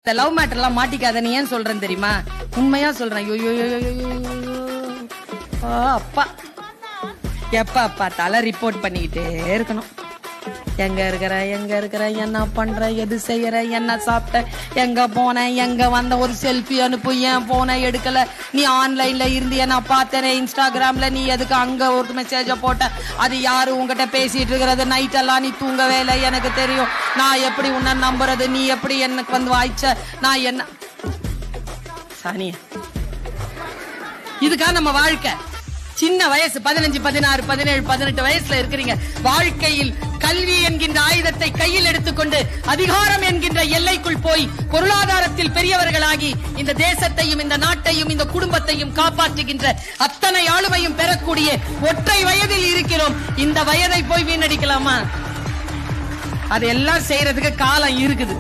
இந்த love matter எல்லாம் மாட்டிக்காத நீ ஏன் சொல்றேன் தெரியுமா? உண்மையா சொல்றேன். அப்பா எப்ப பார்த்தாலும் ரிப்போர்ட் பண்ணிக்கிட்டே இருக்கணும். எங்க இருக்கிற என்ன பண்ற, எது செய்யற, என்ன சாப்பிட்ட, எங்க போன, எங்க வந்த, ஒரு செல்ஃபி அனுப்பு, ஏன் போன எடுக்கல, நீ ஆன்லைன்ல இருந்திய நான் பார்த்தேன், இன்ஸ்டாகிராம்ல நீ எதுக்கு அங்க ஒரு மெசேஜ போட்ட, அது யாரு உங்ககிட்ட பேசிட்டு இருக்கிறது, நைட் எல்லாம் நீ தூங்கவே இல்லை, எனக்கு தெரியும், நான் எப்படி உன்னை நம்புறது, நீ எப்படி எனக்கு வந்து வாய்ச்ச, நான் என்ன சானிய இதுக்கா நம்ம வாழ்க்கை. சின்ன வயசு 15, 16, 17, 18 வயசுல இருக்கிறீங்க. வாழ்க்கையில் கல்வி என்கின்ற ஆயுதத்தை கையில் எடுத்துக்கொண்டு அதிகாரம் என்கின்ற எல்லைக்குள் போய் பொருளாதாரத்தில் பெரியவர்களாகி இந்த தேசத்தையும் இந்த நாட்டையும் இந்த குடும்பத்தையும் காப்பாற்றுகின்ற அத்தனை ஆளுமையும் பெறக்கூடிய ஒற்றை வயதில் இருக்கிறோம். இந்த வயதை போய் வீணடிக்கலாமா? அதெல்லாம் செய்யறதுக்கு காலம் இருக்குது.